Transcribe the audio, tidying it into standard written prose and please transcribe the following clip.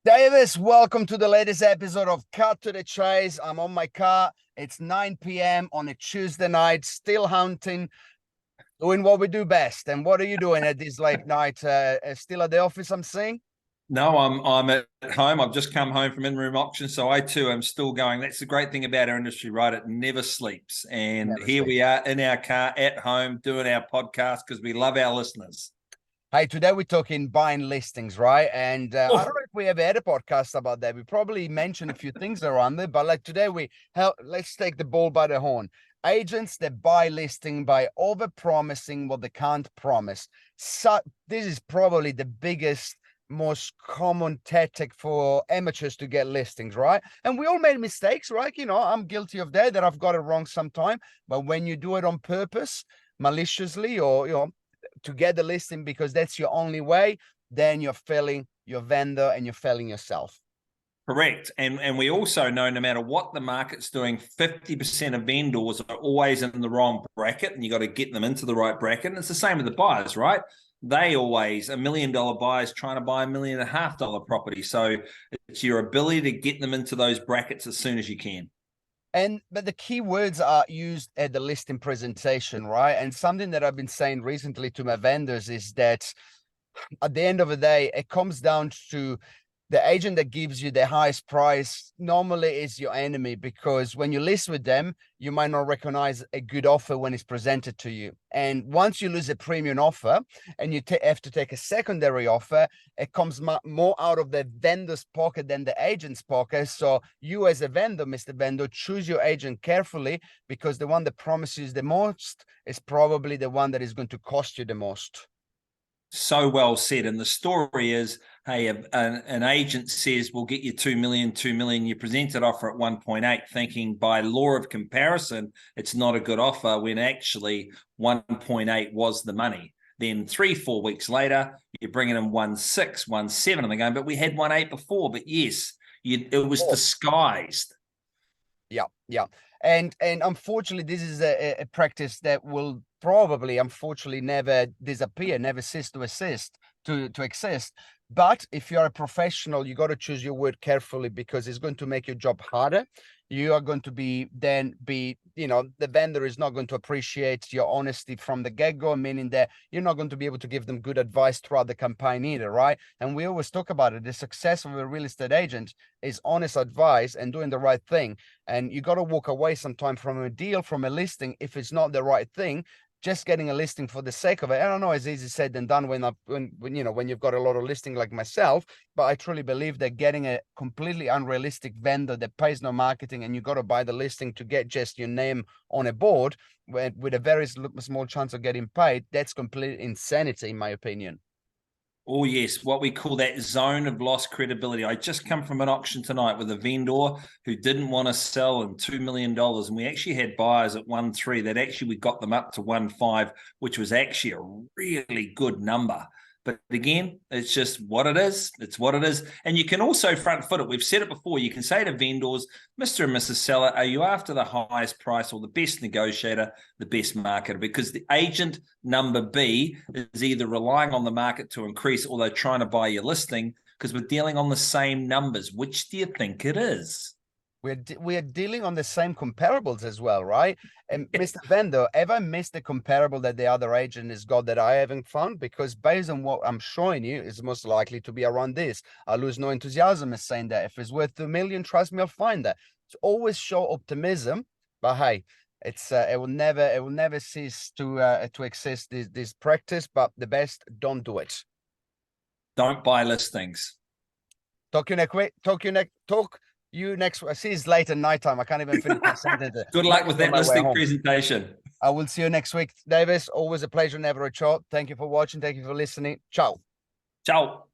Davis, welcome to the latest episode of Cut to the Chase. I'm on my car. It's 9 p.m. on a Tuesday night, still hunting, doing what we do best. And what are you doing at this late night? Still at the office, I'm seeing? No, I'm at home. I've just come home from in-room auction, so I too am still going. That's the great thing about our industry, right? It never sleeps. And Never here sleep. we are in our car at home doing our podcast because we love our listeners. Hey, today we're talking buying listings, right? And I don't know if we ever had a podcast about that. We probably mentioned a few things around there, but like today let's take the bull by the horn. Agents that buy listing by over-promising what they can't promise. So this is probably the biggest, most common tactic for amateurs to get listings, right? And we all made mistakes, right? I'm guilty of that I've got it wrong sometime. But when you do it on purpose, maliciously, or to get the listing because that's your only way, then you're failing your vendor and you're failing yourself. Correct. And we also know no matter what the market's doing, 50% of vendors are always in the wrong bracket, and you got to get them into the right bracket. And it's the same with the buyers, right? They always, $1 million buyers trying to buy $1.5 million property. So it's your ability to get them into those brackets as soon as you can. But the key words are used at the listing presentation, right? And something that I've been saying recently to my vendors is that at the end of the day, it comes down to the agent that gives you the highest price normally is your enemy, because when you list with them, you might not recognize a good offer when it's presented to you. And once you lose a premium offer and you have to take a secondary offer, it comes more out of the vendor's pocket than the agent's pocket. So you as a vendor, Mr. Vendor, choose your agent carefully, because the one that promises the most is probably the one that is going to cost you the most. So well said. And the story is, hey, an agent says we'll get you 2 million, 2 million. You present an offer at 1.8, thinking by law of comparison, it's not a good offer, when actually 1.8 was the money. Then 3-4 weeks later, you're bringing in 1.6, 1.7, and they're going, but we had 1.8 before. But yes, it was disguised. Yeah. And unfortunately, this is a practice that will probably, unfortunately, never disappear, never cease to exist. But if you're a professional, you got to choose your word carefully, because it's going to make your job harder. You are going to the vendor is not going to appreciate your honesty from the get-go, meaning that you're not going to be able to give them good advice throughout the campaign either, right? And we always talk about it. The success of a real estate agent is honest advice and doing the right thing. And you got to walk away sometime from a deal, from a listing, if it's not the right thing. Just getting a listing for the sake of it, I don't know, it's easy said than done when you've got a lot of listing like myself. But I truly believe that getting a completely unrealistic vendor that pays no marketing, and you got to buy the listing to get just your name on a board with a very small chance of getting paid, that's complete insanity, in my opinion. Oh, yes, what we call that zone of lost credibility. I just come from an auction tonight with a vendor who didn't want to sell in $2 million. And we actually had buyers at 1.3 that actually we got them up to 1.5, which was actually a really good number. But again, it's just what it is. It's what it is. And you can also front foot it. We've said it before. You can say to vendors, Mr. and Mrs. Seller, are you after the highest price or the best negotiator, the best marketer? Because the agent number B is either relying on the market to increase, or they're trying to buy your listing, because we're dealing on the same numbers. Which do you think it is? We're dealing on the same comparables as well, right? And Mr. Vendor, ever missed the comparable that the other agent has got that I haven't found? Because based on what I'm showing you, it's most likely to be around this. I lose no enthusiasm in saying that. If it's worth 2 million, trust me, I'll find that. So always show optimism, but hey, it will never cease to exist, this practice. But the best, don't do it. Don't buy listings. Talk you next. I see it's late at nighttime. I can't even finish my sentence. Good luck with that On my way listing home. presentation. I will see you next week, Davis. Always a pleasure, never a chore. Thank you for watching. Thank you for listening. Ciao. Ciao.